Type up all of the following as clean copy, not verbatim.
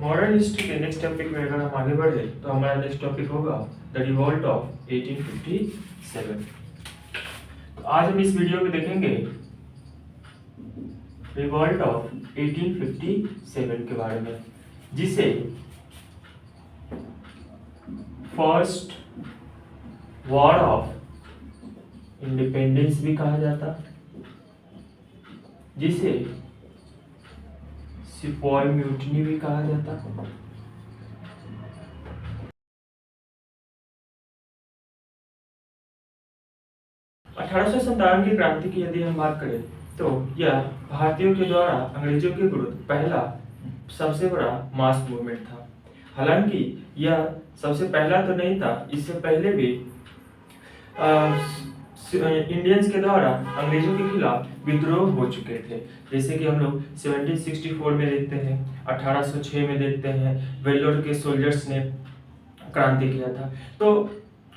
Modern history के next topic में अगर हम आगे बढ़े तो हमारा नेक्स्ट टॉपिक होगा द रिवॉल्ट ऑफ 1857। तो आज हम इस वीडियो में देखेंगे रिवॉल्ट ऑफ 1857 के बारे में, जिसे फर्स्ट वॉर ऑफ इंडिपेंडेंस भी कहा जाता, जिसे सिपॉय म्यूटनी भी कहा जाता। अठारह की क्रांति की यदि हम बात करें तो यह भारतीयों के द्वारा अंग्रेजों के विरुद्ध पहला सबसे बड़ा मास मूवमेंट था। हालांकि यह सबसे पहला तो नहीं था, इससे पहले भी इंडियंस के द्वारा अंग्रेजों के खिलाफ विद्रोह हो चुके थे। जैसे कि हम लोग 1764 में देखते हैं, 1806 में देखते हैं, वेल्लोर के सोल्जर्स ने क्रांति किया था। तो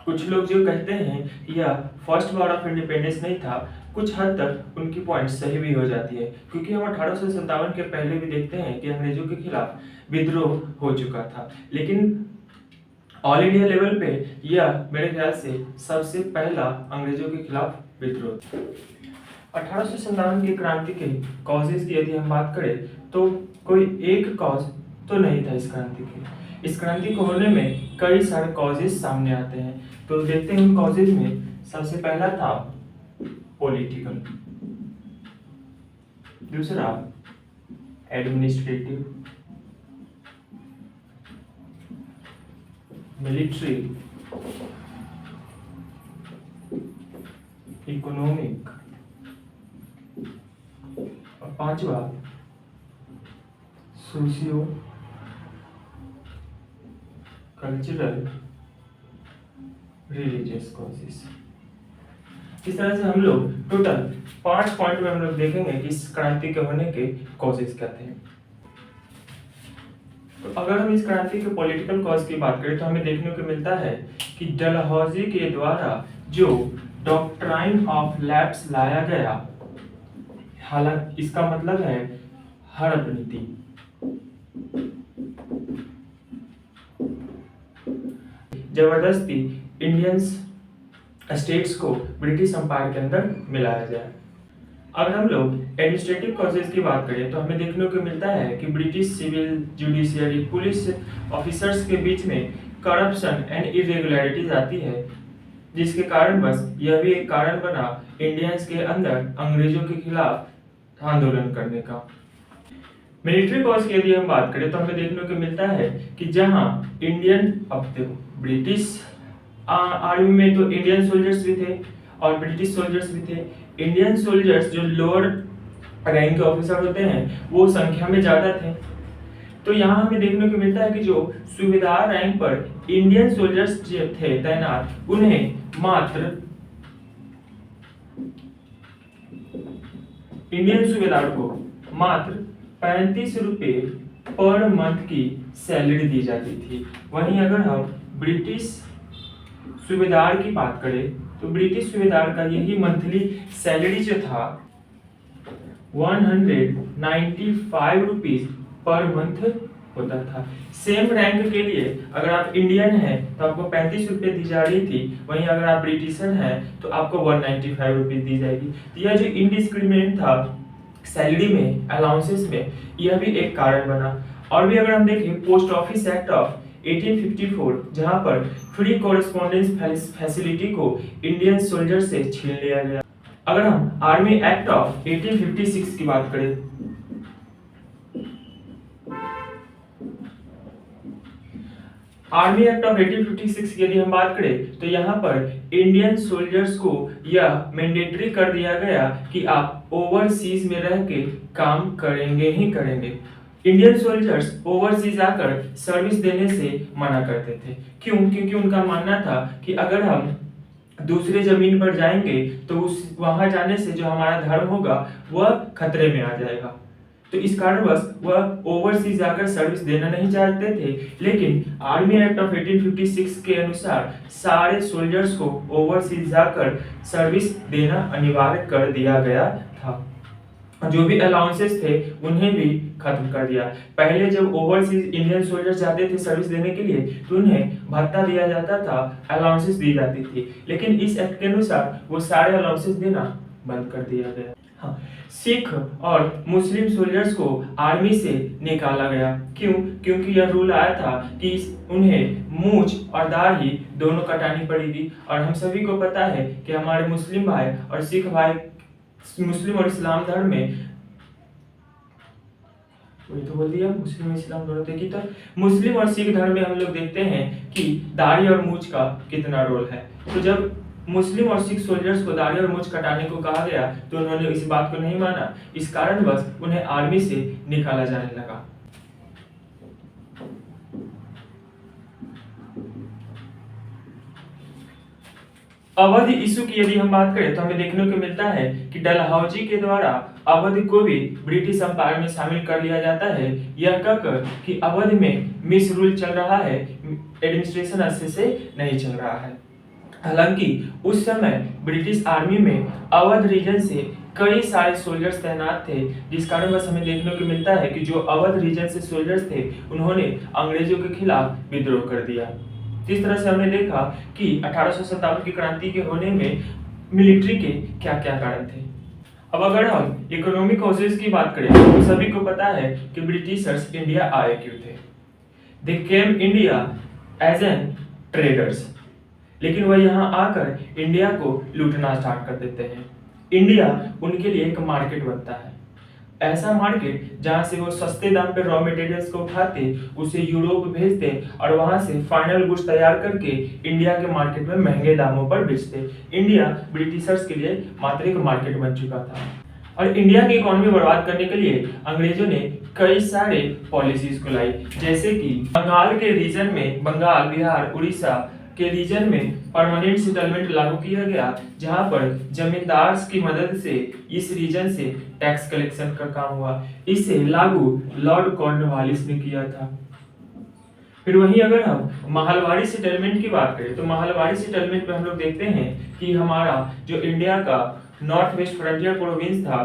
कुछ लोग जो कहते हैं कि यह फर्स्ट वॉर ऑफ इंडिपेंडेंस नहीं था, कुछ हद तक उनकी पॉइंट सही भी हो जाती है, क्योंकि हम 1857 के पहले भी देखते हैं कि अंग्रेजों के खिलाफ विद्रोह हो चुका था। लेकिन ऑल इंडिया लेवल पे यह मेरे ख्याल से सबसे पहला अंग्रेजों के खिलाफ विद्रोह था। 1857 की क्रांति के कॉजेज की यदि हम बात करें तो कोई एक कॉज तो नहीं था इस क्रांति के। इस क्रांति को होने में कई सारे कॉजेज सामने आते हैं। तो देखते हैं उन कॉजेज में सबसे पहला था पॉलिटिकल, दूसरा एडमिनिस्ट्रेटिव, मिलिट्री, इकोनॉमिक और पांचवा सोशियो कल्चरल रिलीजियस कॉजेस। इस तरह से हम लोग टोटल 5 पॉइंट में हम लोग देखेंगे कि इस क्रांति के होने के कॉजेस क्या थे। तो अगर हम इस क्रांति के पॉलिटिकल कॉज की बात करें तो हमें देखने को मिलता है कि डलहौजी के द्वारा जो डॉक्ट्राइन ऑफ लैप्स लाया गया, हालांकि इसका मतलब है हड़प नीति, जबरदस्ती इंडियंस स्टेट्स को ब्रिटिश एम्पायर के अंदर मिलाया जाए। अगर हम लोग एडमिनिस्ट्रेटिव कॉजेज की बात करें तो हमें देखने को मिलता है कि British civil judiciary police officers के बीच में करप्शन एंड इरेगुलरिटीज आती है, जिसके कारण बस यह भी एक कारण बना इंडियंस के अंदर अंग्रेजों के खिलाफ आंदोलन करने का। मिलिट्री कॉज की यदि हम बात करें तो हमें देखने को मिलता है कि जहां इंडियन, अब देखो ब्रिटिश आर्मी में तो इंडियन सोल्जर्स भी थे और ब्रिटिश सोल्जर्स भी थे। इंडियन सोल्जर्स जो लोअर रैंक के ऑफिसर होते हैं वो संख्या में ज्यादा थे। तो यहाँ हमें देखने को मिलता है कि जो सूबेदार रैंक पर इंडियन सोल्जर्स थे तैनात, उन्हें मात्र इंडियन सूबेदार को मात्र 35 रुपए पर मंथ की सैलरी दी जाती थी। वहीं अगर हम ब्रिटिश सूबेदार की बात करें तो ब्रिटिश सूबेदार का यही मंथली सैलरी जो था 195 रुपीज पर मंथ होता था। सेम रैंक के लिए अगर आप इंडियन हैं तो आपको 35 रुपए दी जा रही थी, वहीं अगर आप ब्रिटिशर हैं तो आपको 195 रुपीज दी जाएगी। तो यह जो इनडिस्क्रिमिनेट था सैलरी में, अलाउंसेस में, यह भी एक कारण बना। और भी अगर हम देखें पोस्ट ऑफिस एक्ट ऑफ 1854, जहां पर फ्री कॉरेस्पॉन्डेंस फैसिलिटी को इंडियन सोल्जर से छीन लिया गया। अगर हम आर्मी एक्ट ऑफ 1856 की बात करें, आर्मी एक्ट ऑफ 1856 की यदि हम बात करें तो यहाँ पर इंडियन सोल्जर्स को यह मैंडेटरी कर दिया गया कि आप ओवरसीज में रह के काम करेंगे ही करेंगे। इंडियन सोल्जर्स ओवरसीज आकर सर्विस देने से मना करते थे। क्यों? क्योंकि उनका मानना था कि अगर हम दूसरे जमीन पर जाएंगे तो उस वहां जाने से जो हमारा धर्म होगा वह खतरे में आ जाएगा। तो इस कारणवश वह ओवरसीज जाकर सर्विस देना नहीं चाहते थे। लेकिन आर्मी एक्ट ऑफ 1856 के अनुसार सारे सोल्जर्स को ओवरसीज जाकर सर्विस देना अनिवार्य कर दिया गया था। जो भी अलाउंसेस थे उन्हें भी खत्म कर दिया। पहले जब ओवरसीज इंडियन सोल्जर्स जाते थे सर्विस देने के लिए तो उन्हें भत्ता दिया जाता था, अलाउंसेस दी जाती थी, लेकिन इस एक्ट के अनुसार वो सारे अलाउंसेस देना बंद कर दिया गया। हाँ, सिख और मुस्लिम सोल्जर्स को आर्मी से निकाला गया। क्यों? क्योंकि यह रूल आया था कि उन्हें मूंछ और दाढ़ी दोनों कटानी पड़ेगी, और हम सभी को पता है कि हमारे मुस्लिम भाई और सिख भाई मुस्लिम और इस्लाम धर्म में, वही तो बोल दिया, मुस्लिम इस्लाम दोनों देखी, तो मुस्लिम और सिख धर्म में हम लोग देखते हैं कि दाढ़ी और मूंछ का कितना रोल है। तो जब मुस्लिम और सिख सोल्जर्स को दाढ़ी और मूंछ कटाने को कहा गया तो उन्होंने इस बात को नहीं माना, इस कारणवश उन्हें आर्मी से निकाला जाने लगा। अवध इशू की यदि हम बात करें तो हमें देखने को मिलता है कि डलहौजी के द्वारा अवध को भी ब्रिटिश एम्पायर में शामिल कर लिया जाता है, यह कहकर कि अवध में मिस रूल चल रहा है, एडमिनिस्ट्रेशन अच्छे से नहीं चल रहा है। हालांकि उस समय ब्रिटिश आर्मी में अवध रीजन से कई सारे सोल्जर्स तैनात थे, जिस कारण बस हमें देखने को मिलता है कि जो अवध रीजन से सोल्जर्स थे उन्होंने अंग्रेजों के खिलाफ विद्रोह कर दिया। जिस तरह से हमने देखा कि 1857 की क्रांति के होने में मिलिट्री के क्या क्या कारण थे। अब अगर हम इकोनॉमिक कॉजेज की बात करें तो सभी को पता है कि ब्रिटिशर्स इंडिया आए क्यों थे। दे केम इंडिया एज एन ट्रेडर्स, लेकिन वह यहाँ आकर इंडिया को लूटना स्टार्ट कर देते हैं। इंडिया उनके लिए एक मार्केट बनता है, ऐसा मार्केट जहां से वो सस्ते दाम पे रॉ मटेरियल्स को उठाते, उसे यूरोप भेजते और वहां से फाइनल गुड्स तैयार करके इंडिया के मार्केट में महंगे दामों पर बेचते। इंडिया ब्रिटिशर्स के लिए मात्र एक मार्केट बन चुका था, और इंडिया की इकोनॉमी बर्बाद करने के लिए अंग्रेजों ने कई सारे पॉलिसीज को लाई, जैसे कि बंगाल के रीजन में, बंगाल, बिहार, उड़ीसा के रीजन में परमानेंट सेटलमेंट लागू किया गया, जहां पर जमींदार की मदद से इस रीजन से टैक्स कलेक्शन का काम हुआ। इसे लागू लॉर्ड कॉर्नवालिस ने किया था। फिर वहीं अगर हम महलवाड़ी सेटलमेंट की बात करें तो महलवाड़ी सेटलमेंट में हम लोग देखते हैं कि हमारा जो इंडिया का नॉर्थ वेस्ट फ्रंटियर प्रोविंस था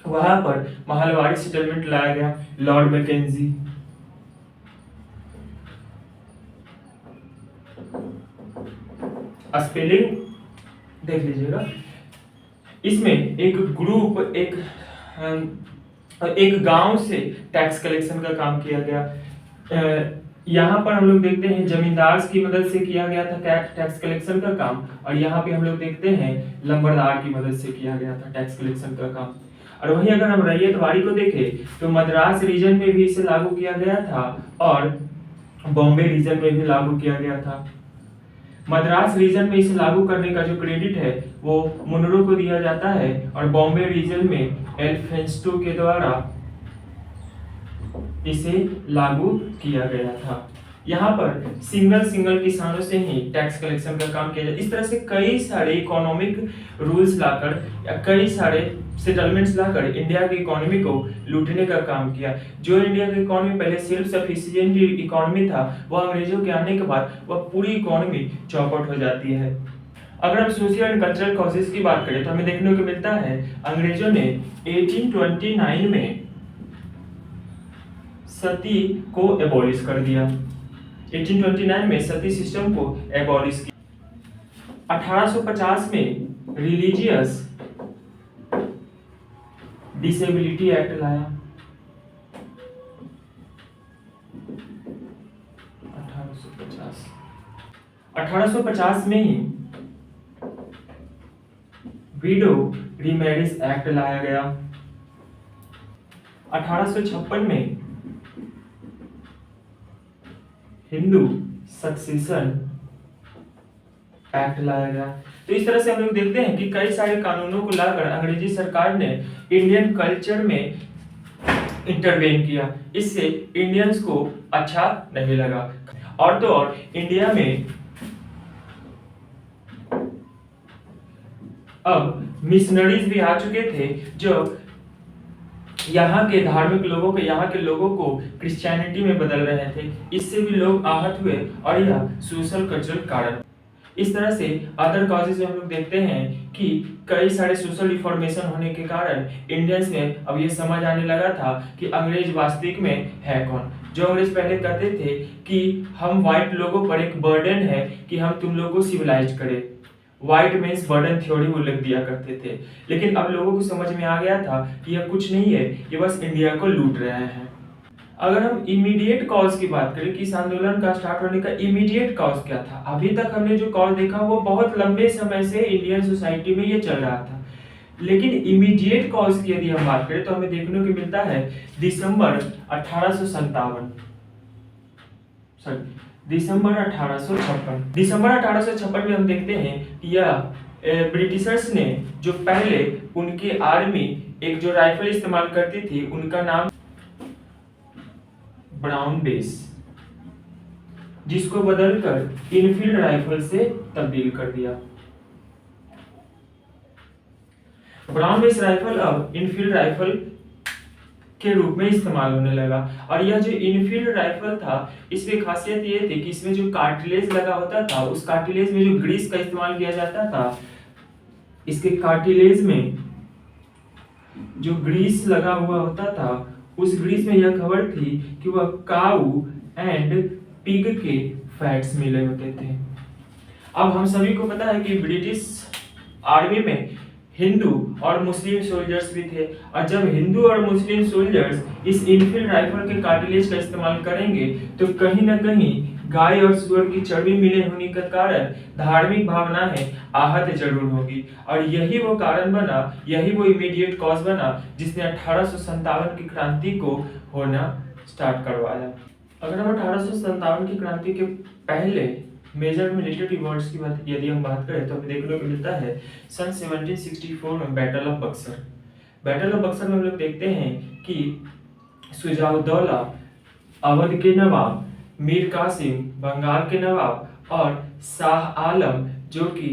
वहां पर महलवाड़ी सेटलमेंट लाया गया, लॉर्ड मैकेंजी। स्पेलिंग देख लीजिएगा। इसमें एक ग्रुप, एक गांव से टैक्स कलेक्शन का काम किया गया। यहाँ पर हम लोग देखते हैं जमींदार की मदद से किया गया था टैक्स कलेक्शन का काम, और यहाँ पे हम लोग देखते हैं लंबरदार की मदद से किया गया था टैक्स कलेक्शन का काम। और वहीं अगर हम रैयतवाड़ी को देखें तो मद्रास रीजन में भी इसे लागू किया गया था और बॉम्बे रीजन में भी लागू किया गया था। मद्रास रीजन में इसे लागू करने का जो क्रेडिट है वो मुनरो को दिया जाता है, और बॉम्बे रीजन में एल्फिंस्टो के द्वारा इसे लागू किया गया था। यहाँ पर सिंगल किसानों से ही टैक्स कलेक्शन का काम किया जाए। इस तरह से कई सारे इकोनॉमिक रूल्स लाकर या कई सारे सेटलमेंट्स लाकर इंडिया की इकोनॉमी को लूटने का काम किया। जो इंडिया की इकोनॉमी पहले सेल्फ सफिशिएंट इकोनॉमी था, वह अंग्रेजों के आने के बाद वह पूरी इकोनॉमी चौपट हो जाती है। अगर हम सोशल एंड कल्चरल कॉजेज की बात करें तो हमें देखने को मिलता है अंग्रेजों ने 1829 में सती को एबॉलिश कर दिया। 1829 में सती सिस्टम को एबॉलिश किया। 1850 में रिलीजियस डिसेबिलिटी एक्ट लाया। 1850 में ही विडो रीमैरिज एक्ट लाया गया। 1856 में हिंदू सक्सेशन एक्ट लाया गया। तो इस तरह से हम लोग देखते हैं कि कई सारे कानूनों को लाकर अंग्रेजी सरकार ने इंडियन कल्चर में इंटरवेन किया। इससे इंडियंस को अच्छा नहीं लगा, और तो और इंडिया में अब मिशनरीज भी आ चुके थे जो यहाँ के धार्मिक लोगों को, यहाँ के लोगों को क्रिश्चियनिटी में बदल रहे थे। इससे भी लोग आहत हुए और यह सोशल कल्चरल कारण। इस तरह से अदर कॉजेज में हम लोग देखते हैं कि कई सारे सोशल रिफॉर्मेशन होने के कारण इंडियंस में अब ये समझ आने लगा था कि अंग्रेज वास्तविक में है कौन। जो अंग्रेज पहले कहते थे कि हम व्हाइट लोगों पर एक बर्डन है कि हम तुम लोगों को सिविलाइज करें, व्हाइट मीन्स बर्डन थ्योरी वो लिख दिया करते थे। लेकिन अब लोगों को समझ में आ गया था कि यह कुछ नहीं है, ये बस इंडिया को लूट रहे हैं। अगर हम इमीडिएट कॉज की बात करें कि इस आंदोलन का स्टार्ट होने का इमीडिएट कॉज क्या था, अभी तक हमने जो कॉज देखा वो बहुत लंबे समय से इंडियन सोसाइटी में ये चल रहा था। लेकिन इमीडिएट कॉज की यदि हम बात करें तो हमें देखने को मिलता है दिसंबर 1857 दिसंबर 1856 में हम देखते हैं कि यह ब्रिटिशर्स ने जो पहले उनकी आर्मी एक जो राइफल इस्तेमाल करती थी उनका नाम ब्राउन बेस, जिसको बदलकर इनफील्ड राइफल से तब्दील कर दिया। ब्राउन बेस राइफल अब इनफील्ड राइफल के रूप में इस्तेमाल होने लगा। और यह जो इनफील्ड राइफल था इसमें खासियत ये थी कि इसमें जो कार्टिलेज लगा होता था उस कार्टिलेज में जो ग्रीस का इस्तेमाल किया जाता था, इसके कार्टिलेज में जो ग्रीस लगा हुआ होता था उस ग्रीस में यह खबर थी कि वह काऊ एंड पिग के फैट्स मिले होते थे। अब हम सभी को पता है कि ब्रिटिश आर्मी में हिंदू और मुस्लिम सोल्जर्स भी थे, और जब हिंदू और मुस्लिम सोल्जर्स इस इनफील्ड राइफल के कार्टिलेज का इस्तेमाल करेंगे तो कहीं ना कहीं गाय और सुअर की चर्बी मिले होने के कारण धार्मिक भावनाएं आहत जरूर होगी। और यही वो कारण बना, यही वो इमीडिएट कॉज बना जिसने 1857 की क्रांति को होना स्टार्ट करवाया। अगर हम 1857 की क्रांति के पहले मेजर मिलिट्री रिवॉर्ड्स की बात यदि हम बात करें तो हमें देखने को मिलता है सन 1764 में battle of Buxar. Battle of Buxar में हम लोग देखते हैं कि सुजाउद्दौला अवध के नवाब, मीर कासिम बंगाल के नवाब और शाह आलम जो कि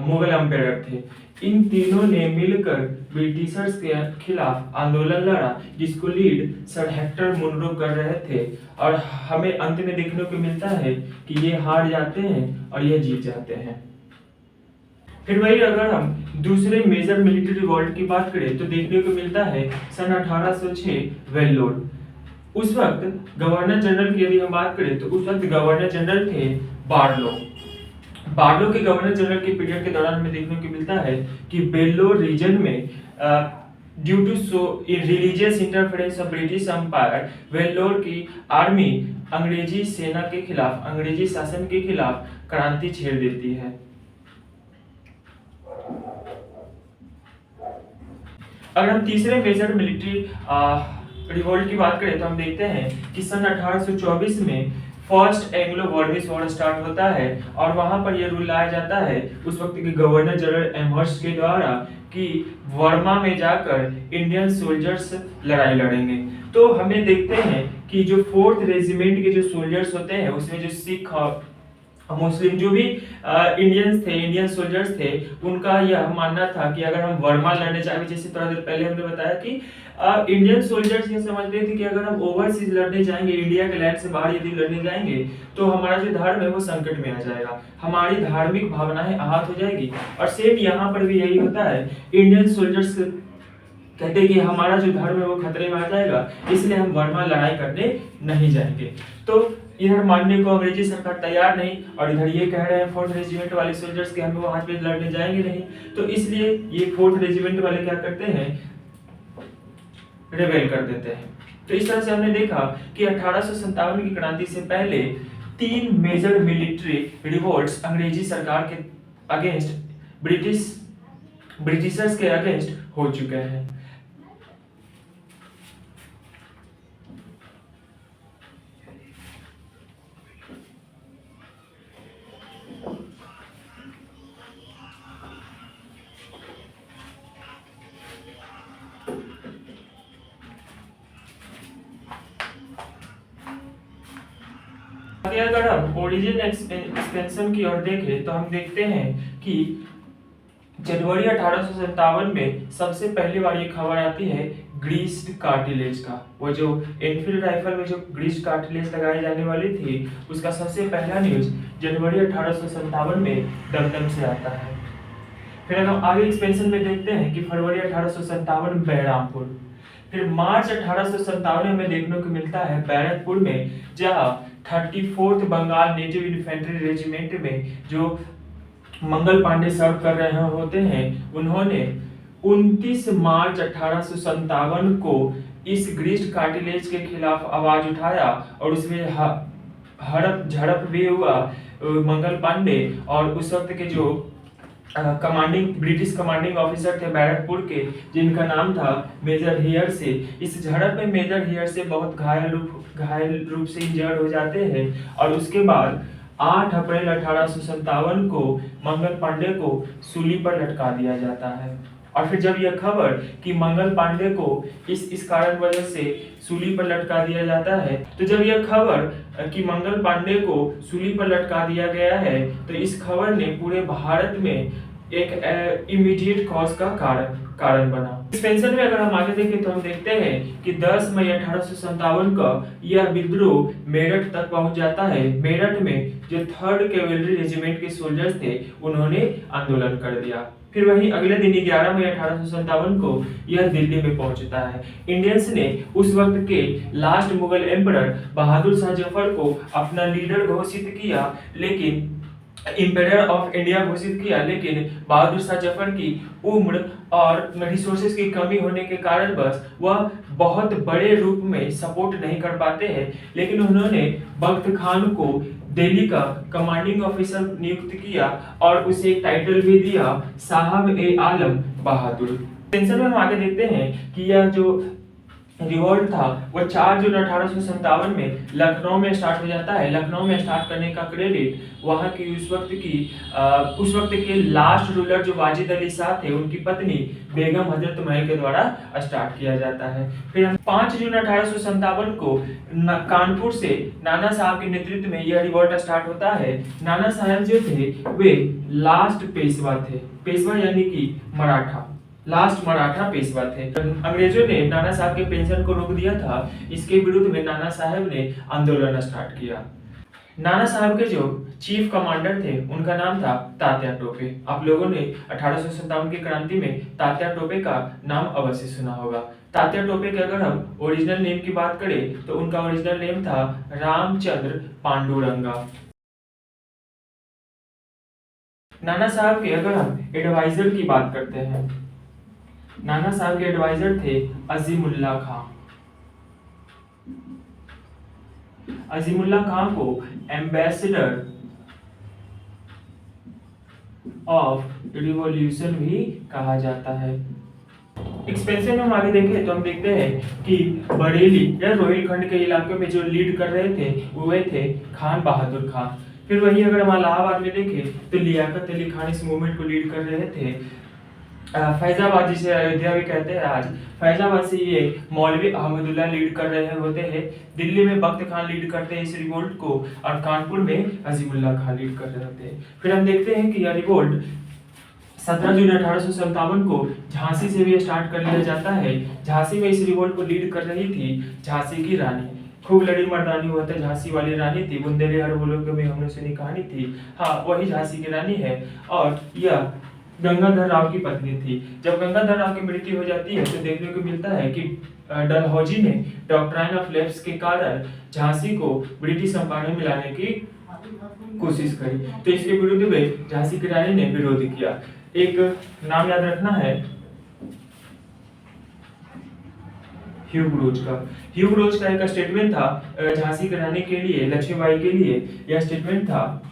मुगल एम्पायर थे, इन तीनों ने मिलकर ब्रिटिशर्स के खिलाफ आंदोलन लड़ा जिसको लीड सर हेक्टर मुनरो कर रहे थे। और हमें अंत में देखने को मिलता है कि ये हार जाते हैं और ये जीत जाते हैं। फिर वही अगर हम दूसरे मेजर मिलिट्री रिवॉल्ट की बात करें तो देखने को मिलता है सन 1806 वेल्लोर। उस वक्त गवर्नर जनरल की यदि हम बात करें तो उस वक्त गवर्नर जनरल थे बार्लो। बार्लो के गवर्नर जनरल के पीरियड के दौरान हमें देखने को मिलता है कि वेल्लोर रीजन में due to religious interference of British empire, Vellore की आर्मी अंग्रेजी सेना के खिलाफ, अंग्रेजी शासन के खिलाफ क्रांति छेड़ देती है। अगर हम तीसरे मेजर मिलिट्री रिवॉल्ट की बात करें तो हम देखते हैं कि सन 1824 में फर्स्ट एंग्लो बर्मिश वॉर स्टार्ट होता है और वहां पर यह रूल लाया जाता है उस वक्त के गवर्नर जनरल एमहर्स्ट के द्वारा कि वर्मा में जाकर इंडियन सोल्जर्स लड़ाई लड़ेंगे। तो हमें देखते हैं कि जो 4th रेजिमेंट के जो सोल्जर्स होते हैं उसमें जो सिख और मुस्लिम जो भी इंडियंस थे, इंडियन सोल्जर्स थे, उनका यह मानना था कि अगर हम वर्मा लड़ने चाहे, जैसे थोड़ा देर पहले हमने बताया कि इंडियन सोल्जर्स ये समझते थे कि अगर हम ओवरसीज लड़ने जाएंगे, इंडिया के लैंड से बाहर यदि लड़ने जाएंगे तो हमारा जो धर्म है वो संकट में आ जाएगा, हमारी धार्मिक भावनाएं आहत हो जाएगी। और सेम यहाँ पर भी यही होता है, इंडियन सोल्जर्स कहते हैं कि हमारा जो धर्म है वो खतरे में आ जाएगा, इसलिए हम वर्मा लड़ाई करने नहीं जाएंगे। तो इधर मानने को अंग्रेजी सरकार तैयार नहीं और इधर ये कह रहे हैं 4th रेजिमेंट वाले सोल्जर्स के हम वहां पे लड़ने जाएंगे नहीं, तो इसलिए ये 4th रेजिमेंट वाले क्या करते हैं, रिबेल कर देते हैं। तो इस तरह से हमने देखा कि 1857 की क्रांति से पहले 3 मेजर मिलिट्री रिवॉल्ट्स अंग्रेजी सरकार के अगेंस्ट, ब्रिटिशर्स के अगेंस्ट हो चुके हैं। अगर हम ओरिजिन एक्सपेंशन की ओर देखें तो हम देखते हैं कि जनवरी 1857 में सबसे पहली बार ये खबर आती है ग्रीस्ड कार्टिलेज का। वो जो एनफील्ड राइफल में जो ग्रीस्ड कार्टिलेज लगाई जाने वाली थी, उसका सबसे पहला न्यूज जनवरी 1857 में दमदम से आता है। फिर हम आगे एक्सपेंशन में देखते हैं कि फरवरी 1857 में बहरामपुर, फिर मार्च 1857 में देखने को मिलता है बैरकपुर में, जहाँ 34th Bengal native infantry regiment में जो मंगल पांडे सर्व कर रहे होते हैं, उन्होंने 29 मार्च 1857 को इस ग्रीस्ड कार्टिलेज के खिलाफ आवाज उठाया और उसमें हड़प झड़प भी हुआ मंगल पांडे और उस वक्त के जो ब्रिटिश कमांडिंग ऑफिसर थे बैरकपुर के, जिनका नाम था मेजर हियर से। इस झड़प में मेजर हियर से बहुत घायल रूप से इंजर्ड हो जाते हैं और उसके बाद 8 अप्रैल 1857 को मंगल पांडे को सूली पर लटका दिया जाता है। और फिर जब यह खबर कि मंगल पांडे को इस कारण वजह से सूली पर लटका दिया जाता है, तो जब यह खबर कि मंगल पांडे को सूली पर लटका दिया गया है, तो इस खबर ने पूरे भारत में एक इमीडिएट कॉज का कारण बना। इस पेंशन में अगर हम आगे देखें तो हम देखते हैं कि 10 मई 1857 का यह विद्रोह मेरठ तक पहुंच जाता है। मेरठ में जो 3rd कैवेलरी रेजिमेंट के सोल्जर्स थे, उन्होंने आंदोलन कर दिया। फिर वही अगले दिन 11 मई 1857 को यह दिल्ली में पहुंचता है। इंडियंस ने उस वक्त के लास्ट मुगल एम्परर बहादुर शाह जफर को अपना लीडर घोषित किया, लेकिन इंपेरर ऑफ इंडिया घोषित किया, लेकिन बहादुर शाह जफर की उम्र और रिसोर्सेज की कमी होने के कारण बस वह बहुत बड़े रूप में सपोर्ट नहीं कर पाते हैं। लेकिन उन्होंने बख्त खान को दिल्ली का कमांडिंग ऑफिसर नियुक्त किया और उसे एक टाइटल भी दिया, साहब ए आलम बहादुर। टेंशन में हम आगे देखते हैं कि यह जो रिवॉल्ट था वह 4 जून 1857 में लखनऊ में स्टार्ट हो जाता है। लखनऊ में स्टार्ट करने का क्रेडिट वहां की उस वक्त के लास्ट रूलर जो वाजिद अली शाह थे, उनकी पत्नी बेगम हजरत महल के द्वारा स्टार्ट किया जाता है। फिर 5 जून 1857 को कानपुर से नाना साहब के नेतृत्व में यह रिवॉल्ट स्टार्ट होता है। नाना साहब जो थे वे लास्ट पेशवा थे, पेशवा यानी कि लास्ट मराठा पेशवा थे। अंग्रेजों ने नाना साहब के पेंशन को रोक दिया था, इसके विरुद्ध में नाना साहब ने आंदोलन स्टार्ट किया। नाना साहब के जो चीफ कमांडर थे, उनका नाम था तात्या टोपे। आप लोगों ने 1857 की क्रांति में तात्या टोपे का नाम अवश्य सुना होगा। तात्या टोपे के अगर हम ओरिजिनल नेम की बात करें तो उनका ओरिजिनल नेम था रामचंद्र पांडुरंगा। नाना साहब के अगर हम एडवाइजर की बात करते हैं, नाना साहब के एडवाइजर थे अजीमुल्ला खां। अजीमुल्ला खां को एम्बेसडर ऑफ रिवॉल्यूशन भी कहा जाता है। एक्सपेंशन में हम आगे देखें तो हम देखते हैं कि बरेली या रोहिलखंड के इलाके में जो लीड कर रहे थे वो थे खान बहादुर खान। फिर वही अगर हम इलाहाबाद में देखें तो लियाकत अली खान इस मूवमेंट को लीड कर रहे थे। फैजाबाद, जिसे अयोध्या भी कहते हैं आज, फैजाबाद से ये मौलवी अहमदुल्ला लीड कर रहे होते हैं। दिल्ली में बख्त खान लीड करते हैं इस रिवोल्ट को और कानपुर में अजीमुल्ला खान लीड कर रहे होते हैं। फिर हम देखते हैं कि यह रिवोल्ट 17 जून 1857 को झांसी से भी स्टार्ट कर लिया जाता है। झांसी में इस रिवोल्ट को लीड कर रही थी झांसी की रानी, खूब लड़ी मर्दानी हुआ था। झांसी वाली रानी थी, बुंदेली हर बोलो के में हमने सुनी कहानी थी। हाँ, वही झांसी की रानी है और यह गंगाधर राव की पत्नी थी। जब गंगाधर राव की मृत्यु हो जाती है तो देखने को मिलता है कि डलहौजी ने डॉक्ट्राइन ऑफ लैप्स के कारण झांसी को ब्रिटिश अंपायर में मिलाने की कोशिश करी, तो इसके विरुद्ध में झांसी की रानी ने विरोध किया। एक नाम याद रखना है, ह्यूग रोज का एक स्टेटमेंट था झांसी की रानी के लिए, लक्ष्मीबाई के लिए। यह स्टेटमेंट था,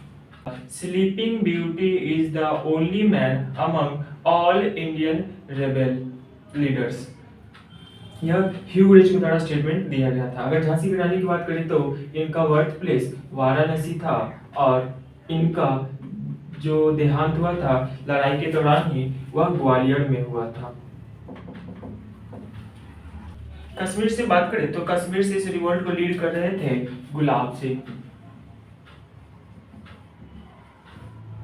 Sleeping Beauty is the only man among all Indian rebel leaders। यह ह्यूग रोज के द्वारा स्टेटमेंट दिया गया था। अगर झांसी की रानी की बात करें तो इनका बर्थ प्लेस वाराणसी था और इनका जो देहांत हुआ था लड़ाई के दौरान ही वह ग्वालियर में हुआ था। कश्मीर से बात करें तो कश्मीर से इस रिवोल्ट को लीड कर रहे थे गुलाब सिंह।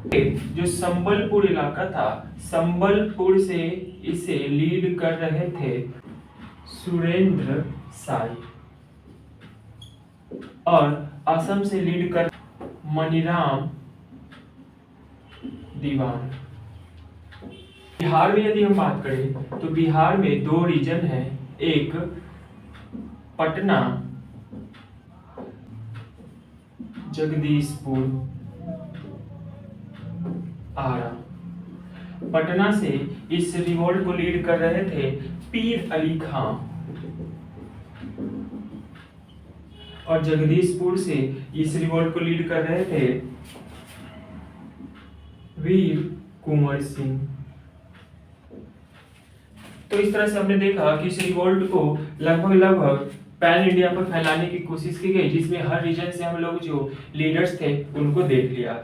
जो संबलपुर इलाका था, संबलपुर से इसे लीड कर रहे थे सुरेंद्र साई, और असम से लीड कर मनीराम दीवान। बिहार में यदि हम बात करें तो बिहार में दो रीजन है, एक पटना जगदीशपुर आरा। पटना से इस रिवोल्ट को लीड कर रहे थे पीर अली खां, और जगदीशपुर से इस रिवोल्ट को लीड कर रहे थे वीर कुंवर सिंह। तो इस तरह से हमने देखा कि इस रिवोल्ट को लगभग पैन इंडिया पर फैलाने की कोशिश की गई, जिसमें हर रीजन से हम लोग जो लीडर्स थे उनको देख लिया।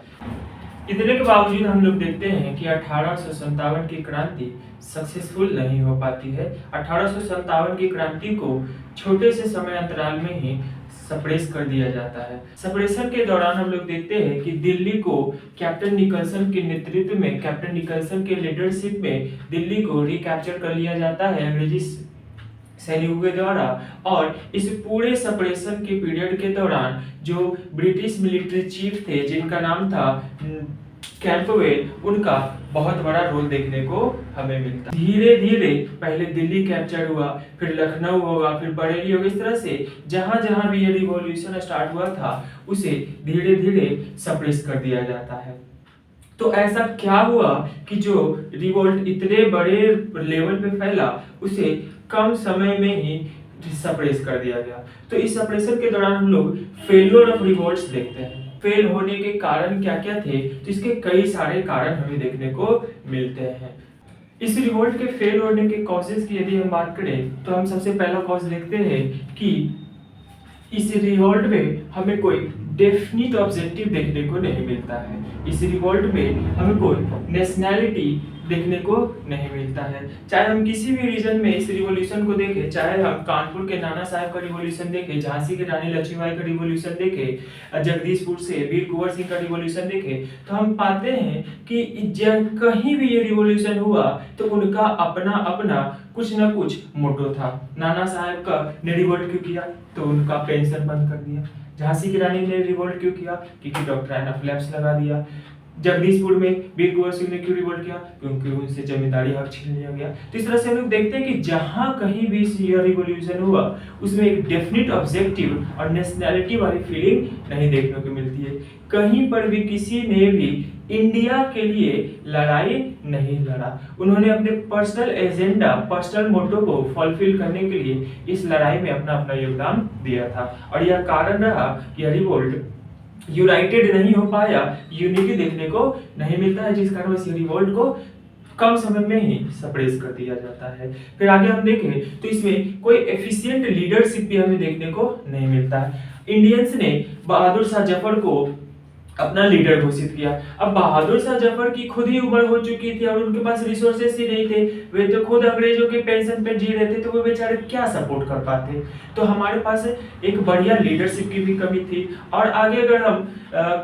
इतने के बावजूद हम लोग देखते हैं कि 1857 की क्रांति सक्सेसफुल नहीं हो पाती है। 1857 की क्रांति को छोटे से समय अंतराल में ही सप्रेस कर दिया जाता है। सप्रेशन के दौरान हम लोग देखते हैं कि दिल्ली को कैप्टन निकलसन के नेतृत्व में, कैप्टन निकलसन के लीडरशिप में दिल्ली को रिकैप्चर कर लिया जाता है अंग्रेजी सैनिकों के द्वारा। और इस पूरे सप्रेशन के पीरियड के दौरान जो ब्रिटिश मिलिट्री चीफ थे जिनका नाम था कैंपबेल, उनका बहुत बड़ा रोल देखने को हमें मिलता है। धीरे धीरे पहले दिल्ली कैप्चर हुआ, फिर लखनऊ होगा, फिर बरेली होगा। इस तरह से जहां जहां भी ये रिवॉल्यूशन स्टार्ट हुआ था उसे धीरे धीरे सप्रेस कर दिया जाता है। तो ऐसा क्या हुआ कि जो रिवोल्ट इतने बड़े लेवल पे फैला उसे कम समय में ही सप्रेस कर दिया गया। तो इस सप्रेशन के दौरान हम लोग फेलियर ऑफ रिवोल्ट्स देखते हैं। फेल होने के कारण क्या क्या थे, तो इसके कई सारे कारण हमें देखने को मिलते हैं। इस रिवोल्ट के फेल होने के कॉजेस की यदि हम बात करें तो हम सबसे पहला कॉज देखते हैं कि इस रिवोल्ट में हमें कोई डेफिनिट ऑब्जेक्टिव देखने को नहीं मिलता है। इस रिवोल्ट में हमें कोई नेशनैलिटी देखने को नहीं मिलता है। चाहे हम किसी भी रीजन में इस रिवॉल्यूशन को देखें, चाहे हम कानपुर के नाना साहब का रिवॉल्यूशन देखें, झांसी के रानी लक्ष्मीबाई का रिवॉल्यूशन देखें, जगदीशपुर से वीर कुंवर सिंह का रिवॉल्यूशन देखें, तो हम पाते हैं कि कहीं भी ये रिवॉल्यूशन हुआ तो उनका अपना अपना कुछ ना कुछ मोटो था। नाना साहब का ने रिवोल्ट क्यों किया, तो उनका पेंशन बंद कर दिया। झांसी की रानी ने रिवोल्ट क्यों किया, क्योंकि डॉक्टर एनाफिलैप्स लगा दिया। जगदीशपुर में वीर कुंवर सिंह ने क्यों रिवोल्ट किया, क्योंकि उनसे जमींदारी हक छीन लिया गया। तो इस तरह से हम लोग देखते हैं कि जहां कहीं भी रिवॉल्यूशन हुआ उसमें एक डेफिनिट ऑब्जेक्टिव और नेशनैलिटी वाली फीलिंग नहीं देखने को मिलती है। कहीं पर भी किसी ने भी इंडिया के लिए लड़ाई नहीं लड़ा। उन्होंने अपने पर्सनल एजेंडा, पर्सनल मोटो को फुलफिल करने के लिए इस लड़ाई में अपना अपना योगदान दिया था, और यह कारण रहा कि रिवोल्ट यूनाइटेड नहीं हो पाया, यूनिटी देखने को नहीं मिलता है, जिस कारण से रिवोल्ट को कम समय में ही सप्रेस कर दिया जाता है। फिर आगे हम देखें तो इसमें कोई एफिशिएंट लीडरशिप भी हमें देखने को नहीं मिलता है। इंडियंस ने बहादुर शाह जफर को अपना लीडर घोषित किया। अब बहादुर शाह जफर की खुद ही उम्र हो चुकी थी और उनके पास रिसोर्सेस ही नहीं थे, वे तो खुद अंग्रेजों के पेंशन पे जी रहे थे, तो वो बेचारे क्या सपोर्ट कर पाते। तो हमारे पास एक बढ़िया लीडरशिप की भी कमी थी। और आगे अगर हम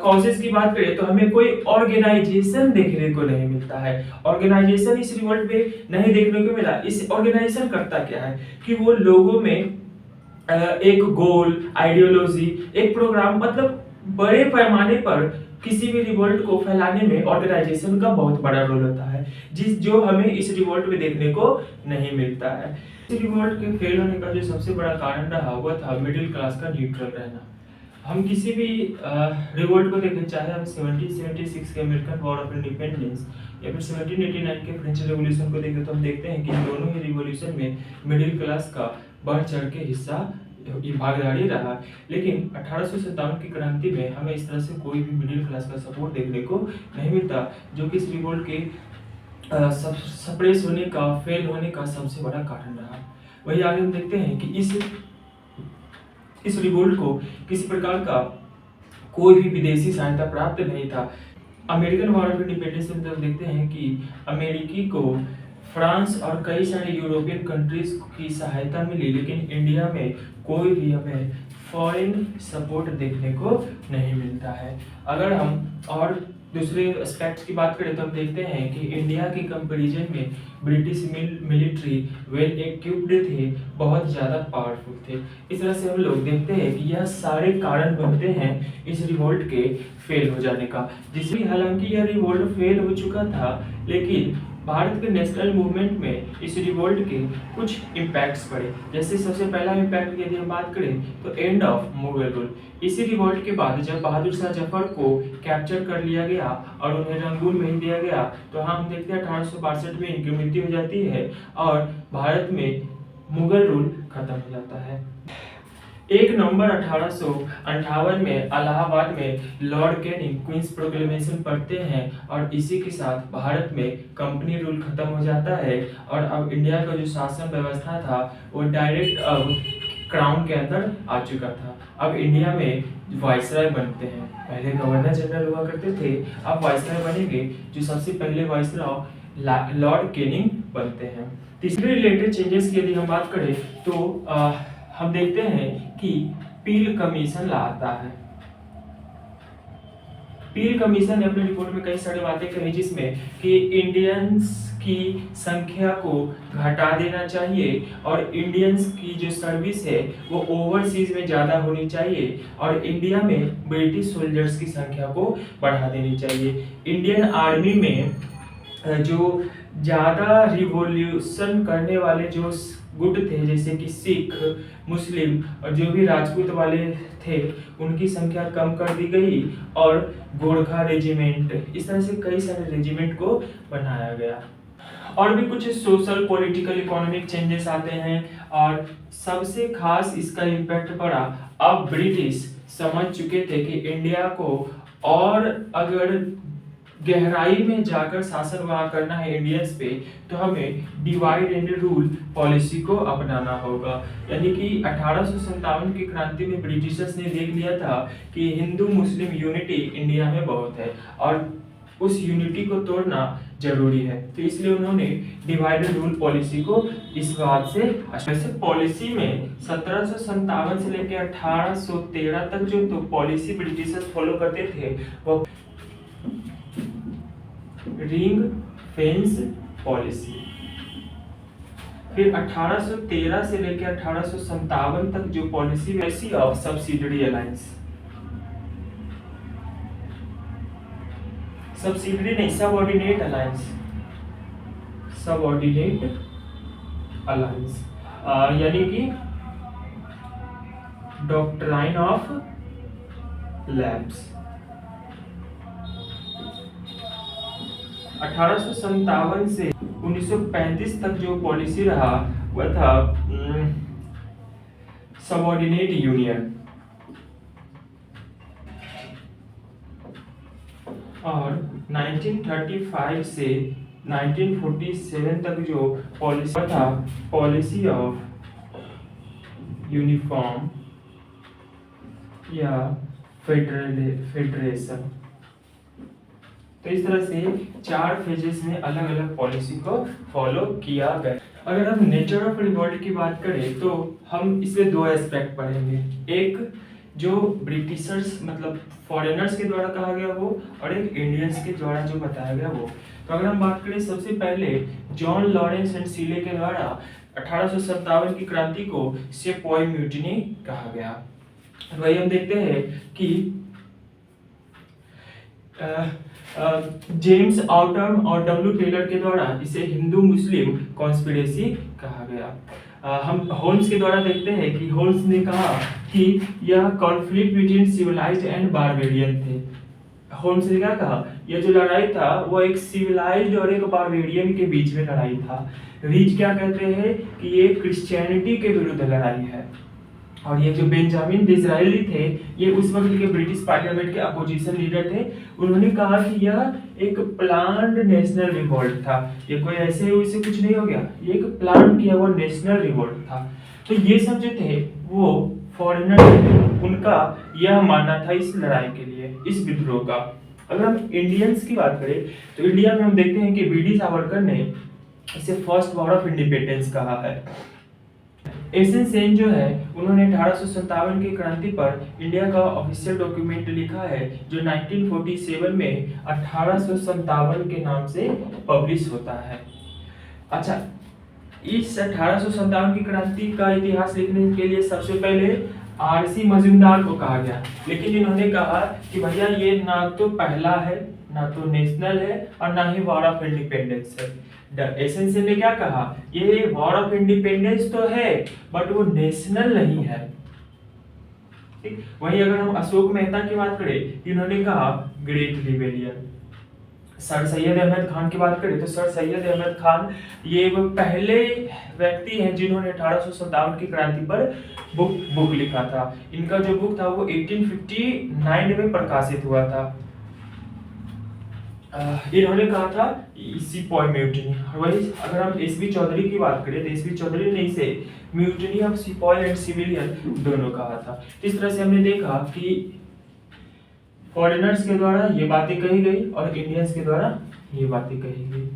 कॉजेस की बात करें तो हमें कोई ऑर्गेनाइजेशन देखने को नहीं मिलता है। ऑर्गेनाइजेशन इस रिवोल्ट में नहीं देखने को मिला। इस ऑर्गेनाइजेशन करता क्या है कि वो लोगों में एक गोल, आइडियोलॉजी, एक प्रोग्राम, मतलब बड़े पैमाने पर किसी भी रिवोल्ट को फैलाने में ऑर्गेनाइजेशन का बहुत बड़ा रोल होता है, जो हमें इस रिवोल्ट में देखने को नहीं मिलता है। इस रिवोल्ट के फेल होने का जो सबसे बड़ा कारण रहा वो था मिडिल क्लास का न्यूट्रल रहना। हम किसी भी रिवोल्ट को देखें, चाहे हम 1776 के अमेरिकन वॉर ऑफ इंडिपेंडेंस या फिर 1789 के फ्रेंच रेवोल्यूशन को देखें, तो हम देखते हैं कि दोनों ही रिवोल्यूशन में मिडिल क्लास का बढ़ चढ़ के हिस्सा भागीदारी रहा। लेकिन 1857 की क्रांति में हमें इस तरह से कोई भी मिडिल क्लास का सपोर्ट देखने को नहीं मिलता, जो कि इस रिवोल्ट के सप्रेस होने का, फेल होने का सबसे बड़ा कारण रहा। वही आगे हम देखते हैं कि इस रिवोल्ट को किसी प्रकार का कोई भी विदेशी सहायता प्राप्त नहीं था। अमेरिकन वॉर ऑफ इंडिपेंडेंस में हम देखते हैं कि अमेरिकी को फ्रांस और कई सारे यूरोपियन कंट्रीज की सहायता मिली, लेकिन इंडिया में कोई भी हमें फॉरेन सपोर्ट देखने को नहीं मिलता है। अगर हम और दूसरे एस्पेक्ट्स की बात करें तो हम देखते हैं कि इंडिया के कंपैरिजन में ब्रिटिश मिलिट्री वेल इक्विप्ड थे, बहुत ज़्यादा पावरफुल थे। इस तरह से हम लोग देखते हैं कि यह सारे कारण बनते हैं इस रिवोल्ट के फेल हो जाने का। जिसमें हालांकि यह रिवोल्ट फेल हो चुका था, लेकिन भारत के नेशनल मूवमेंट में इस रिवोल्ट के कुछ इम्पैक्ट्स पड़े। जैसे सबसे पहला इम्पैक्ट की यदि हम बात करें तो एंड ऑफ मुगल रूल। इसी रिवोल्ट के बाद जब बहादुर शाह जफर को कैप्चर कर लिया गया और उन्हें रंगून भेज दिया गया, तो हाँ हम देखते हैं 1862 में इनकी मृत्यु हो जाती है और भारत में मुगल रूल खत्म हो जाता है। 1 नवंबर 1858 में इलाहाबाद में लॉर्ड कैनिंग क्वींस प्रोक्लेमेशन पढ़ते हैं और इसी के साथ भारत में कंपनी रूल खत्म हो जाता है और अब इंडिया का जो शासन व्यवस्था था वो डायरेक्ट अब क्राउन के अंदर आ चुका था। अब इंडिया में वाइसराय बनते हैं, पहले गवर्नर जनरल हुआ करते थे, अब वाइसराय बनेंगे, जो सबसे पहले वाइसराय लॉर्ड कैनिंग बनते हैं। तीसरे रिलेटेड चेंजेस की यदि हम बात करें तो हम देखते हैं कि पील कमीशन लाता है। पील कमीशन ने अपने रिपोर्ट में कई सारी बातें कही, जिसमें कि इंडियंस की संख्या को घटा देना चाहिए और इंडियंस की जो सर्विस है वो ओवरसीज में ज़्यादा होनी चाहिए और इंडिया में ब्रिटिश सोल्जर्स की संख्या को बढ़ा देनी चाहिए। इंडियन आर्मी में जो ज़्यादा रिवॉल्यूशन करने वाले जो गुट थे, जैसे कि सिख, मुस्लिम और जो भी राजपूत वाले थे, उनकी संख्या कम कर दी गई और गोरखा रेजिमेंट, इस तरह से कई सारे रेजिमेंट को बनाया गया। और भी कुछ सोशल, पॉलिटिकल, इकोनॉमिक चेंजेस आते हैं और सबसे खास इसका इम्पैक्ट पड़ा। अब ब्रिटिश समझ चुके थे कि इंडिया को और अगर गहराई में जाकर शासन वहाँ करना है इंडियंस पे, तो हमें डिवाइड एंड रूल पॉलिसी को अपनाना होगा। यानी कि 1857 की क्रांति में ब्रिटिशर्स ने देख लिया था कि हिंदू मुस्लिम यूनिटी इंडिया में बहुत है और उस यूनिटी को तोड़ना जरूरी है, तो इसलिए उन्होंने डिवाइड एंड रूल पॉलिसी को इस बात से वैसे पॉलिसी में 1757 से लेकर 1813 तक जो तो पॉलिसी ब्रिटिशर्स फॉलो करते थे वो रिंग फेंस पॉलिसी। फिर 1813 से लेकर 1857 तक जो policy of subsidiary alliance, subsidiary नहीं, सबऑर्डिनेट अलायंस, सबऑर्डिनेट अलायंस, यानी कि डॉक्ट्राइन ऑफ लैब्स। 1857 से 1935 तक जो पॉलिसी रहा वह था सबऑर्डिनेट यूनियन, और 1935 से 1947 तक जो पॉलिसी था पॉलिसी ऑफ यूनिफॉर्म या फेडरेशन। तो इस तरह से 4 फेजेस में अलग अलग पॉलिसी को फॉलो किया गया। अगर हम नेचर ऑफ रिवॉल्ट की बात करें तो हम इसमें 2 एस्पेक्ट पढ़ेंगे, एक जो ब्रिटिशर्स मतलब फॉरेनर्स के द्वारा कहा गया वो, और एक इंडियंस के द्वारा जो बताया गया वो। तो अगर हम बात करें सबसे पहले जॉन लॉरेंस एंड सीले के द्वारा 1857 की क्रांति को सेपॉय म्यूटिनी कहा गया। वही हम देखते हैं कि जेम्स ऑटम और डब्ल्यू टेलर के द्वारा इसे हिंदू मुस्लिम कॉन्स्पिरेसी कहा गया। हम होल्म्स के द्वारा देखते हैं कि होल्म्स ने कहा कि यह conflict between civilised and barbarian थे। होल्म्स ने क्या कहा, यह जो लड़ाई था वो एक सिविलाइज्ड और एक बारबेरियन के बीच में लड़ाई था। रीच क्या कहते हैं कि ये क्रिश्चियनिटी के विरुद्ध लड़ाई है। और ये जो बेंजामिन डिज़रायली थे, ये उस वक्त के ब्रिटिश पार्लियामेंट के अपोजिशन लीडर थे। उन्होंने कहा कि यह एक प्लान्ड नेशनल रिवोल्ट था, ये कोई ऐसे वैसे कुछ नहीं हो गया, ये एक प्लान किया हुआ नेशनल रिवोल्ट था। तो ये सब जो थे वो फॉरेनर, उनका यह मानना था इस लड़ाई के लिए, इस विद्रोह का। अगर हम इंडियंस की बात करें तो इंडिया में हम देखते हैं कि वी डी सावरकर ने इसे फर्स्ट वॉर ऑफ इंडिपेंडेंस कहा है। एस एन सेन जो है उन्होंने 1857 की क्रांति पर इंडिया का ऑफिशियल डॉक्यूमेंट लिखा है जो 1947 में 1857 के नाम से पब्लिश होता है। अच्छा, इस 1857 की क्रांति का इतिहास लिखने के लिए सबसे पहले आरसी मजूमदार को कहा गया, लेकिन इन्होंने कहा कि भैया ये ना तो पहला है, ना तो नेशनल है और ना ही वॉर ऑफ इंडिपेंडेंस है। एसेंशियल ने क्या कहा, ये वॉर ऑफ इंडिपेंडेंस तो है बट वो नेशनल नहीं है। ठीक, वहीं अगर हम अशोक मेहता की बात करें, इन्होंने कहा great rebellion. Sir Syed Ahmad Khan की बात करें तो सर सैयद अहमद खान ये वो पहले व्यक्ति हैं जिन्होंने 1857 की क्रांति पर बुक लिखा था। इनका जो बुक था वो 1859 में प्रकाशित हुआ था। इन्होंने कहा था सिपॉय म्यूटिनी। वही अगर हम एसबी चौधरी की बात करें तो एसबी चौधरी ने इसे mutiny of sepoy and civilian दोनों कहा था। इस तरह से हमने देखा कि फॉरेनर्स के द्वारा ये बातें कही गई और इंडियंस के द्वारा ये बातें कही गई।